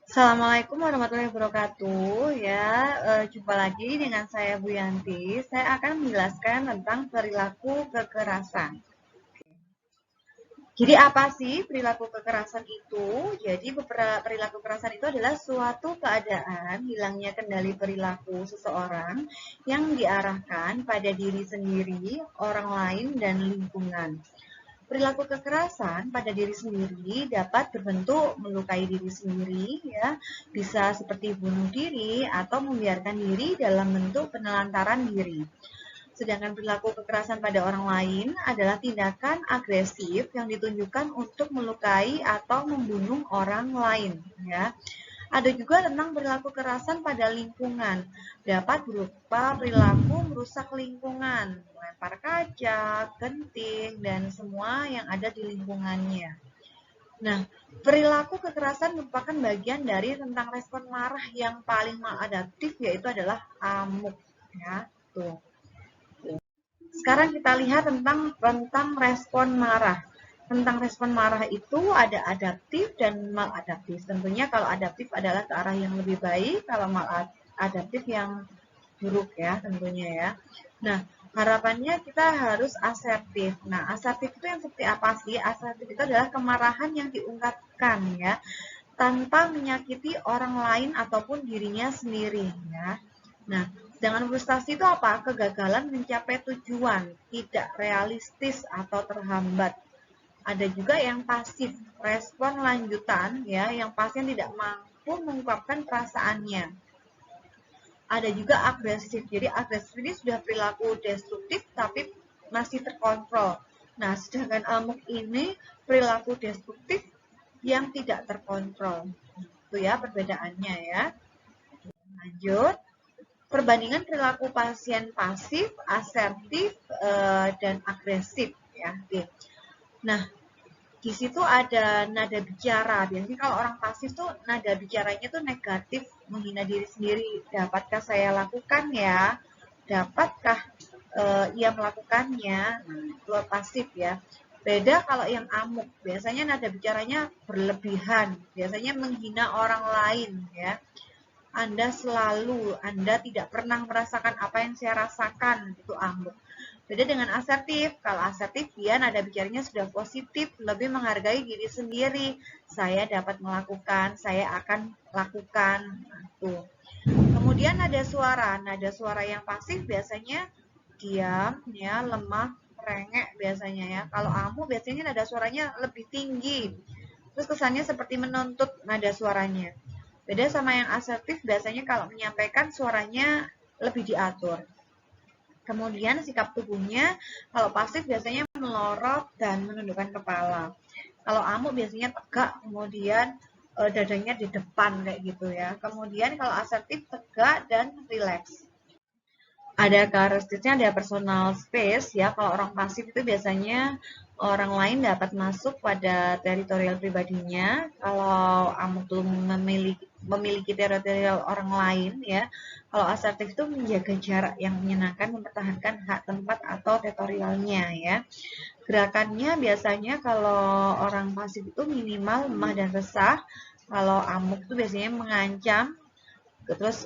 Assalamualaikum warahmatullahi wabarakatuh. Jumpa lagi dengan saya Bu Yanti. Saya akan menjelaskan tentang perilaku kekerasan. Jadi apa sih perilaku kekerasan itu? Jadi perilaku kekerasan itu adalah suatu keadaan hilangnya kendali perilaku seseorang yang diarahkan pada diri sendiri, orang lain, dan lingkungan. Perilaku kekerasan pada diri sendiri dapat berbentuk melukai diri sendiri, ya, bisa seperti bunuh diri atau membiarkan diri dalam bentuk penelantaran diri. Sedangkan perilaku kekerasan pada orang lain adalah tindakan agresif yang ditunjukkan untuk melukai atau membunuh orang lain, ya. Ada juga tentang perilaku kekerasan pada lingkungan. Dapat berupa perilaku merusak lingkungan, melempar kaca, genting, dan semua yang ada di lingkungannya. Nah, perilaku kekerasan merupakan bagian dari tentang respon marah yang paling maladaptif, yaitu adalah amuk. Ya, tuh. Sekarang kita lihat tentang respon marah. Tentang respon marah itu ada adaptif dan maladaptif. Tentunya kalau adaptif adalah ke arah yang lebih baik, kalau maladaptif yang buruk ya tentunya ya. Nah, harapannya kita harus asertif. Nah, asertif itu yang seperti apa sih? Asertif itu adalah kemarahan yang diungkapkan ya, tanpa menyakiti orang lain ataupun dirinya sendiri ya. Nah, sedangkan frustasi itu apa? Kegagalan mencapai tujuan, tidak realistis atau terhambat. Ada juga yang pasif, respon lanjutan ya, yang pasien tidak mampu mengungkapkan perasaannya. Ada juga agresif. Jadi agresif ini sudah perilaku destruktif tapi masih terkontrol. Nah, sedangkan amuk ini perilaku destruktif yang tidak terkontrol. Itu ya perbedaannya ya. Lanjut. Perbandingan perilaku pasien pasif, asertif, dan agresif ya. Oke. Nah, di situ ada nada bicara. Biasanya kalau orang pasif tuh nada bicaranya tuh negatif, menghina diri sendiri. Dapatkah saya lakukan ya? Dapatkah ia melakukannya? Nah, itu pasif ya. Beda kalau yang amuk. Biasanya nada bicaranya berlebihan. Biasanya menghina orang lain ya. Anda tidak pernah merasakan apa yang saya rasakan, itu amuk. Beda dengan asertif. Kalau asertif dia nada bicaranya sudah positif, lebih menghargai diri sendiri. Saya dapat melakukan, saya akan lakukan. Tuh. Kemudian nada suara yang pasif biasanya diam, ya, lemah, merengek biasanya ya. Kalau amuk biasanya nada suaranya lebih tinggi. Terus kesannya seperti menuntut nada suaranya. Beda sama yang asertif, biasanya kalau menyampaikan suaranya lebih diatur. Kemudian sikap tubuhnya, kalau pasif biasanya melorot dan menundukkan kepala. Kalau amuk biasanya tegak, kemudian dadanya di depan kayak gitu ya. Kemudian kalau asertif tegak dan rileks. Ada karakteristiknya, ada personal space ya. Kalau orang pasif itu biasanya orang lain dapat masuk pada teritorial pribadinya. Kalau amuk itu memiliki teritorial orang lain ya. Kalau asertif itu menjaga jarak yang menyenangkan, mempertahankan hak tempat atau teritorialnya ya. Gerakannya biasanya kalau orang pasif itu minimal lemah dan resah. Kalau amuk itu biasanya mengancam, terus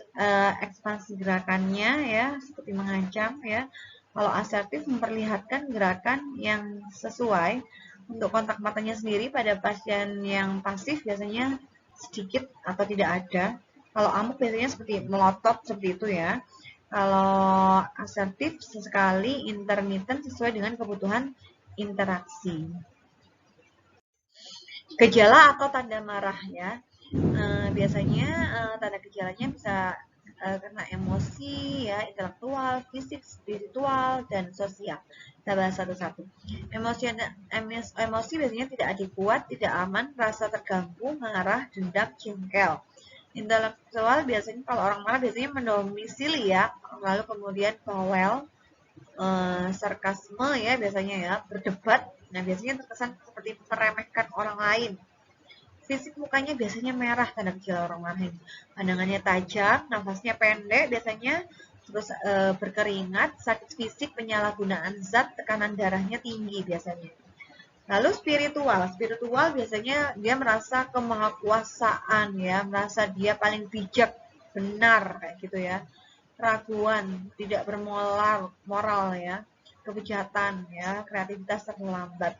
ekspansi gerakannya ya seperti mengancam ya. Kalau asertif memperlihatkan gerakan yang sesuai. Untuk kontak matanya sendiri pada pasien yang pasif biasanya sedikit atau tidak ada. Kalau amuk biasanya seperti melotot seperti itu ya. Kalau asertif sesekali, intermittent sesuai dengan kebutuhan interaksi. Gejala atau tanda marah ya. Biasanya tanda gejalanya bisa karena emosi ya, intelektual, fisik, spiritual, dan sosial. Kita bahas satu-satu. Emosi biasanya tidak adekuat, tidak aman, rasa terganggu, marah, dendam, jengkel. Intelektual biasanya kalau orang marah biasanya mendomisili ya, lalu kemudian bawel, sarkasme ya biasanya ya, berdebat. Nah, biasanya terkesan seperti meremehkan orang lain. Fisik mukanya biasanya merah, tanda gejala orang marah ini. Pandangannya tajam, nafasnya pendek biasanya, terus berkeringat, sakit fisik, penyalahgunaan zat, tekanan darahnya tinggi biasanya. Lalu spiritual biasanya dia merasa kemahakuasaan ya, merasa dia paling bijak, benar kayak gitu ya. Keraguan, tidak moral ya, kebejatan ya, kreativitas terlambat.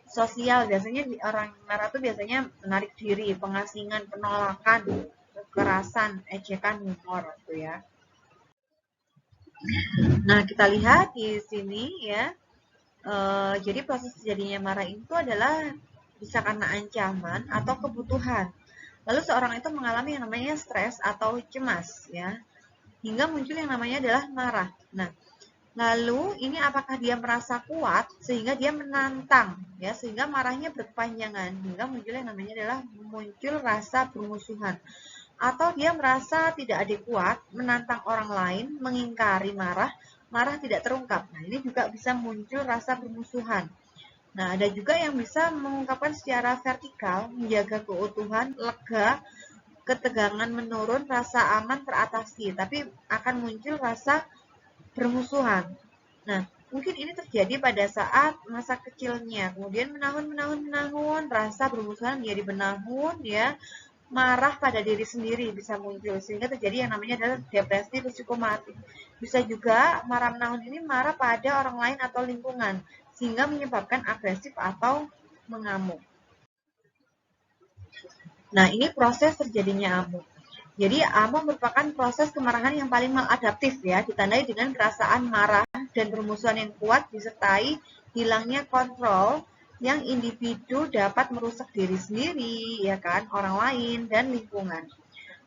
Sosial biasanya orang marah itu biasanya menarik diri, pengasingan, penolakan, kekerasan, ejekan, humor gitu ya. Nah, kita lihat di sini ya. Jadi proses terjadinya marah itu adalah bisa karena ancaman atau kebutuhan. Lalu seorang itu mengalami yang namanya stres atau cemas ya, hingga muncul yang namanya adalah marah. Nah, lalu ini apakah dia merasa kuat sehingga dia menantang ya, sehingga marahnya berkepanjangan hingga muncul yang namanya adalah muncul rasa bermusuhan. Atau dia merasa tidak adekuat, menantang orang lain, mengingkari marah, marah tidak terungkap. Nah, ini juga bisa muncul rasa bermusuhan. Nah, ada juga yang bisa mengungkapkan secara vertikal, menjaga keutuhan, lega, ketegangan menurun, rasa aman teratasi, tapi akan muncul rasa bermusuhan. Nah, mungkin ini terjadi pada saat masa kecilnya, kemudian menahun, rasa bermusuhan menjadi menahun ya, marah pada diri sendiri bisa muncul, sehingga terjadi yang namanya adalah depresi psikomatik. Bisa juga marah menahun ini marah pada orang lain atau lingkungan, sehingga menyebabkan agresif atau mengamuk. Nah, ini proses terjadinya amuk. Jadi, amuk merupakan proses kemarahan yang paling maladaptif ya, ditandai dengan perasaan marah dan permusuhan yang kuat disertai hilangnya kontrol yang individu dapat merusak diri sendiri, ya kan, orang lain, dan lingkungan.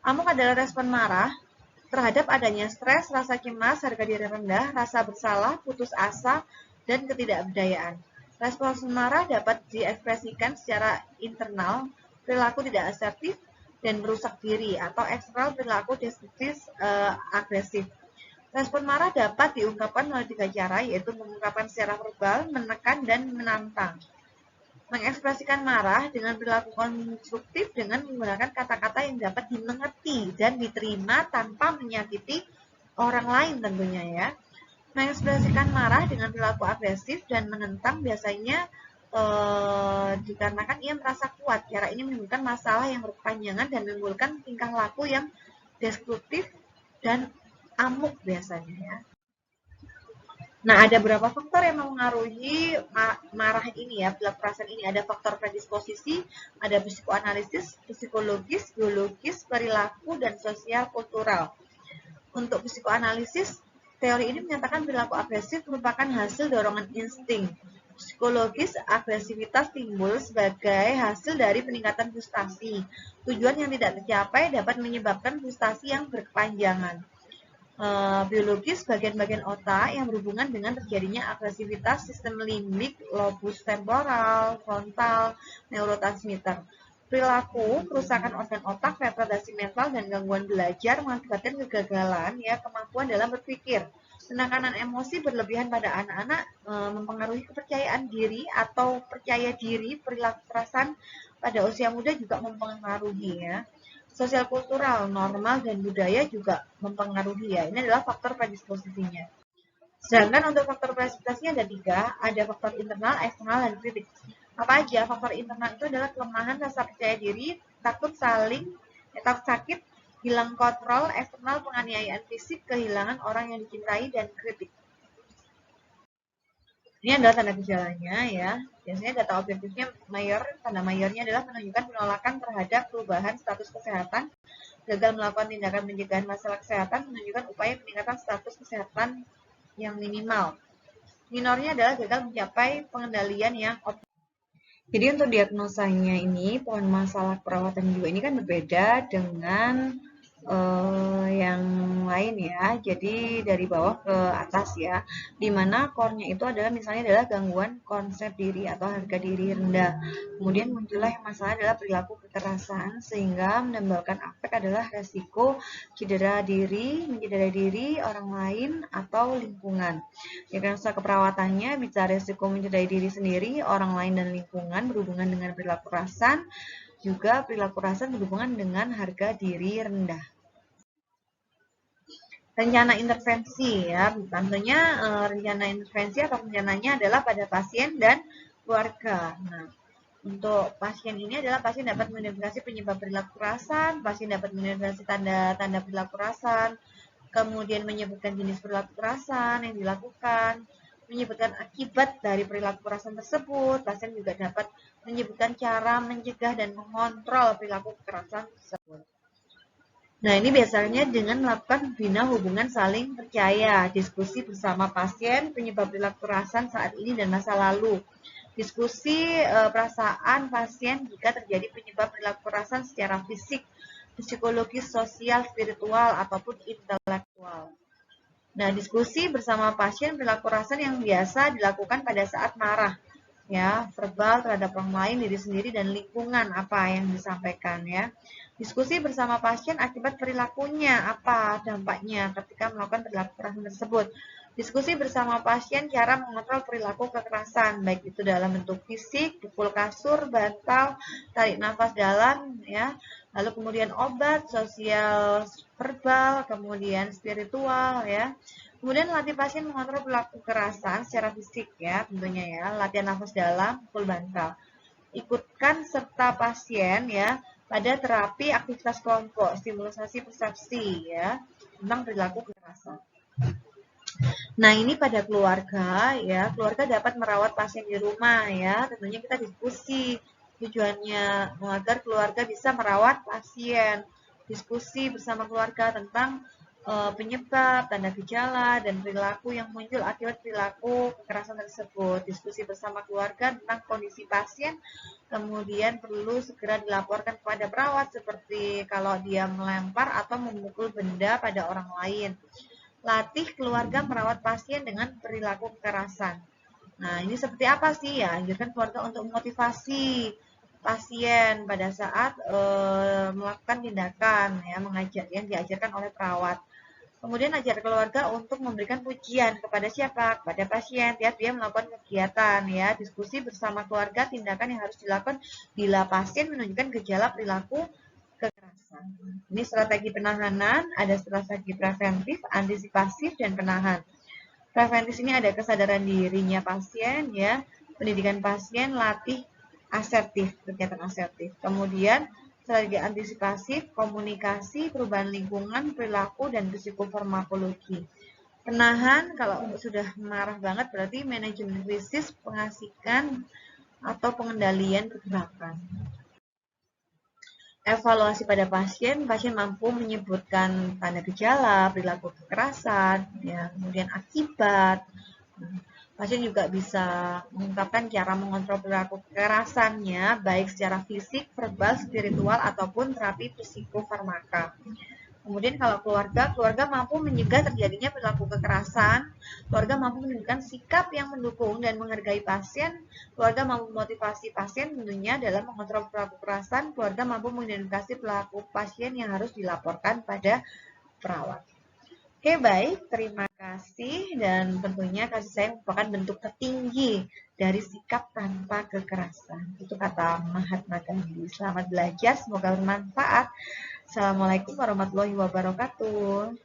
Amuk adalah respon marah terhadap adanya stres, rasa cemas, harga diri rendah, rasa bersalah, putus asa, dan ketidakberdayaan. Respon marah dapat diekspresikan secara internal, perilaku tidak asertif, dan merusak diri, atau eksternal perilaku destruktif agresif. Respon marah dapat diungkapkan melalui 3 cara, yaitu mengungkapkan secara verbal, menekan, dan menantang. Mengekspresikan marah dengan perilaku konstruktif dengan menggunakan kata-kata yang dapat dimengerti dan diterima tanpa menyakiti orang lain tentunya ya. Mengekspresikan marah dengan perilaku agresif dan menentang biasanya dikarenakan ia merasa kuat. Cara ini menimbulkan masalah yang berkepanjangan dan menimbulkan tingkah laku yang destruktif dan amuk biasanya ya. Nah, ada beberapa faktor yang mempengaruhi marah ini ya, perilaku perasaan ini. Ada faktor predisposisi, ada psikoanalisis, psikologis, biologis, perilaku, dan sosial kultural. Untuk psikoanalisis, teori ini menyatakan perilaku agresif merupakan hasil dorongan insting. Psikologis, agresivitas timbul sebagai hasil dari peningkatan frustasi. Tujuan yang tidak tercapai dapat menyebabkan frustasi yang berkepanjangan. Biologis, bagian-bagian otak yang berhubungan dengan terjadinya agresivitas sistem limbik, lobus temporal, frontal, neurotransmitter. Perilaku, kerusakan organ otak, retardasi mental, dan gangguan belajar mengakibatkan kegagalan ya kemampuan dalam berpikir. Penekanan emosi berlebihan pada anak-anak mempengaruhi kepercayaan diri atau percaya diri. Perilaku perasaan pada usia muda juga mempengaruhi ya. Sosial kultural, normal, dan budaya juga mempengaruhi ya. Ini adalah faktor predisposisinya. Sedangkan untuk faktor predisponinya ada 3, ada faktor internal, eksternal, dan kritik. Apa aja? Faktor internal itu adalah kelemahan rasa percaya diri, takut sakit, hilang kontrol, eksternal, penganiayaan fisik, kehilangan orang yang dicintai, dan kritik. Ini adalah tanda gejalanya ya. Biasanya data objektifnya mayor, tanda mayornya adalah menunjukkan penolakan terhadap perubahan status kesehatan, gagal melakukan tindakan pencegahan masalah kesehatan, menunjukkan upaya peningkatan status kesehatan yang minimal. Minornya adalah gagal mencapai pengendalian yang optimal. Jadi untuk diagnosanya ini, pohon masalah perawatan jiwa ini kan berbeda dengan yang lain ya. Jadi dari bawah ke atas ya. Dimana core-nya itu adalah misalnya adalah gangguan konsep diri atau harga diri rendah. Kemudian muncullah yang masalah adalah perilaku kekerasan sehingga menimbulkan efek adalah resiko mencederai diri orang lain atau lingkungan. Diagnosa keperawatannya bisa resiko mencederai diri sendiri, orang lain dan lingkungan berhubungan dengan perilaku kekerasan. Juga perilaku kekerasan berhubungan dengan harga diri rendah. Rencana intervensi ya, tentunya rencana intervensi atau rencananya adalah pada pasien dan keluarga. Nah, untuk pasien ini adalah pasien dapat mengidentifikasi penyebab perilaku kekerasan, pasien dapat mengidentifikasi tanda-tanda perilaku kekerasan, kemudian menyebutkan jenis perilaku kekerasan yang dilakukan, menyebutkan akibat dari perilaku kekerasan tersebut. Pasien juga dapat menyebutkan cara mencegah dan mengontrol perilaku kekerasan tersebut. Nah, ini biasanya dengan melakukan bina hubungan saling percaya, diskusi bersama pasien, penyebab perilaku kekerasan saat ini dan masa lalu. Diskusi perasaan pasien jika terjadi penyebab perilaku kekerasan secara fisik, psikologis, sosial, spiritual, ataupun intelektual. Nah, diskusi bersama pasien perilaku kekerasan yang biasa dilakukan pada saat marah, ya, verbal terhadap orang lain, diri sendiri, dan lingkungan apa yang disampaikan, ya. Diskusi bersama pasien akibat perilakunya, apa dampaknya ketika melakukan perilaku kekerasan tersebut. Diskusi bersama pasien cara mengontrol perilaku kekerasan, baik itu dalam bentuk fisik, pukul kasur, bantal, tarik nafas dalam, ya, lalu kemudian obat, sosial, verbal, kemudian spiritual, ya. Kemudian latih pasien mengontrol perilaku kekerasan secara fisik, ya, tentunya, ya, latihan nafas dalam, pukul bantal. Ikutkan serta pasien, ya, pada terapi aktivitas kelompok, stimulasi persepsi, ya, tentang perilaku kekerasan. Nah, ini pada keluarga, ya, keluarga dapat merawat pasien di rumah, ya, tentunya kita diskusi tujuannya agar keluarga bisa merawat pasien, diskusi bersama keluarga tentang penyebab, tanda gejala, dan perilaku yang muncul akibat perilaku kekerasan tersebut, diskusi bersama keluarga tentang kondisi pasien, kemudian perlu segera dilaporkan kepada perawat seperti kalau dia melempar atau memukul benda pada orang lain. Latih keluarga merawat pasien dengan perilaku kekerasan. Nah, ini seperti apa sih ya? Anjurkan keluarga untuk memotivasi pasien pada saat melakukan tindakan ya yang diajarkan oleh perawat. Kemudian ajar keluarga untuk memberikan pujian kepada siapa? Kepada pasien. Tiap dia melakukan kegiatan ya, diskusi bersama keluarga tindakan yang harus dilakukan bila pasien menunjukkan gejala perilaku kekerasan. Ini strategi penahanan, ada strategi preventif, antisipasif, dan penahan. Preventif ini ada kesadaran dirinya pasien, ya, pendidikan pasien, latih asertif, kegiatan asertif. Kemudian strategi antisipasif, komunikasi, perubahan lingkungan, perilaku, dan psikofarmakologi. Penahan, kalau sudah marah banget berarti manajemen krisis, pengasihan, atau pengendalian pergerakan. Evaluasi pada pasien mampu menyebutkan tanda gejala, perilaku kekerasan, ya, kemudian akibat. Pasien juga bisa mengungkapkan cara mengontrol perilaku kekerasannya, baik secara fisik, verbal, spiritual, ataupun terapi psikofarmaka. Kemudian kalau keluarga mampu mencegah terjadinya perilaku kekerasan, keluarga mampu menunjukkan sikap yang mendukung dan menghargai pasien, keluarga mampu memotivasi pasien tentunya dalam mengontrol perilaku kekerasan, keluarga mampu mengidentifikasi pelaku pasien yang harus dilaporkan pada perawat. Oke, baik, terima kasih, dan tentunya kasih sayang merupakan bentuk tertinggi dari sikap tanpa kekerasan. Itu kata Mahatma Gandhi. Selamat belajar, semoga bermanfaat. Assalamualaikum warahmatullahi wabarakatuh.